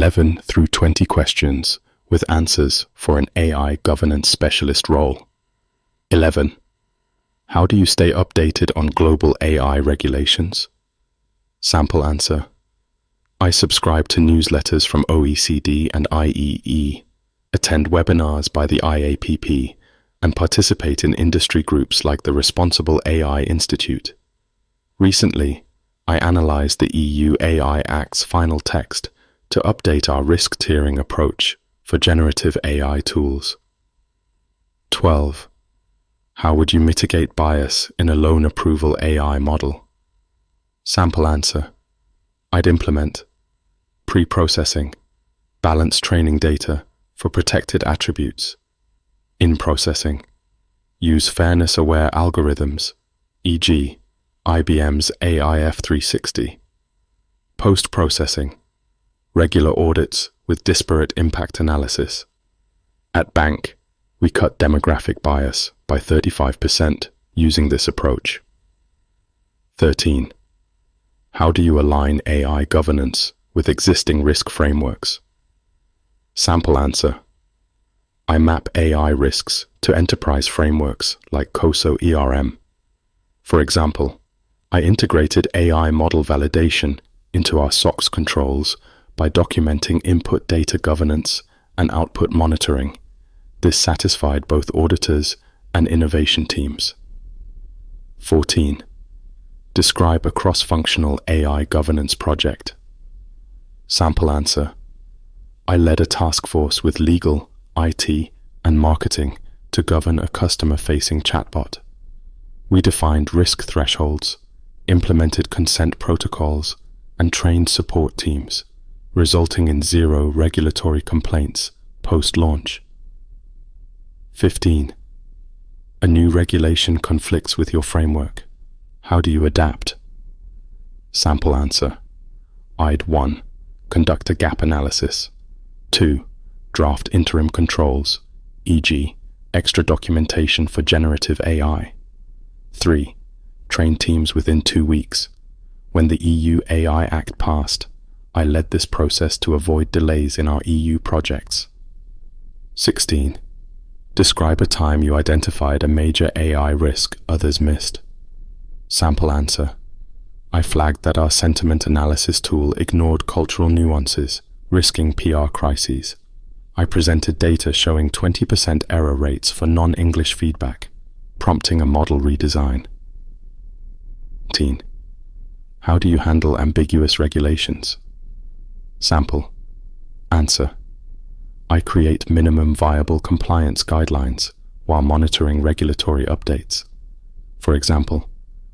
11 through 20 questions with answers for an AI governance specialist role. 11. How do you stay updated on global AI regulations? Sample answer. I subscribe to newsletters from OECD and IEE, attend webinars by the IAPP, and participate in industry groups like the Responsible AI Institute. Recently, I analyzed the EU AI Act's final text to update our risk tiering approach for generative AI tools. 12. How would you mitigate bias in a loan approval AI model? Sample answer. I'd implement pre-processing, balanced training data for protected attributes. In processing, use fairness-aware algorithms, e.g., IBM's AIF 360. Post-processing, regular audits with disparate impact analysis. At bank, we cut demographic bias by 35% using this approach. 13. How do you align AI governance with existing risk frameworks? Sample answer. I map AI risks to enterprise frameworks like COSO ERM. For example, I integrated AI model validation into our SOX controls by documenting input data governance and output monitoring. This satisfied both auditors and innovation teams. 14. Describe a cross-functional AI governance project. Sample answer. I led a task force with legal, IT, and marketing to govern a customer-facing chatbot. We defined risk thresholds, implemented consent protocols, and trained support teams, resulting in 0 regulatory complaints post-launch. 15. A new regulation conflicts with your framework. How do you adapt? Sample answer. I'd 1. Conduct a gap analysis. 2. Draft interim controls, e.g., extra documentation for generative AI. 3. Train teams within 2 weeks. When the EU AI Act passed, I led this process to avoid delays in our EU projects. 16. Describe a time you identified a major AI risk others missed. Sample answer. I flagged that our sentiment analysis tool ignored cultural nuances, risking PR crises. I presented data showing 20% error rates for non-English feedback, prompting a model redesign. 18. How do you handle ambiguous regulations? Sample. Answer. I create minimum viable compliance guidelines while monitoring regulatory updates. For example,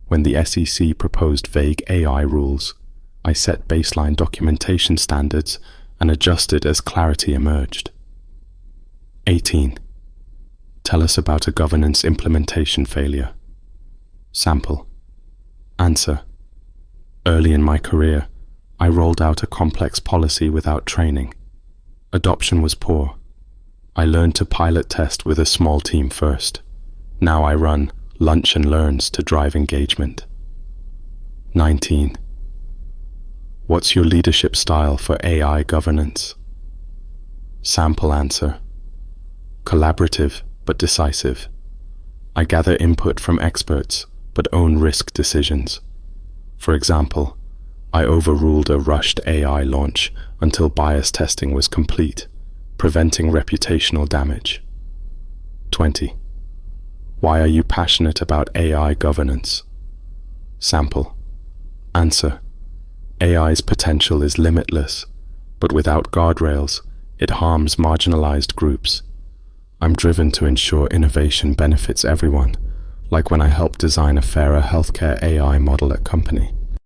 when the SEC proposed vague AI rules, I set baseline documentation standards and adjusted as clarity emerged. 18. Tell us about a governance implementation failure. Sample. Answer. Early in my career, I rolled out a complex policy without training. Adoption was poor. I learned to pilot test with a small team first. Now I run lunch and learns to drive engagement. 19. What's your leadership style for AI governance? Sample answer. Collaborative but decisive. I gather input from experts but own risk decisions. For example, I overruled a rushed AI launch until bias testing was complete, preventing reputational damage. 20. Why are you passionate about AI governance? Sample. Answer. AI's potential is limitless, but without guardrails, it harms marginalized groups. I'm driven to ensure innovation benefits everyone, like when I helped design a fairer healthcare AI model at company.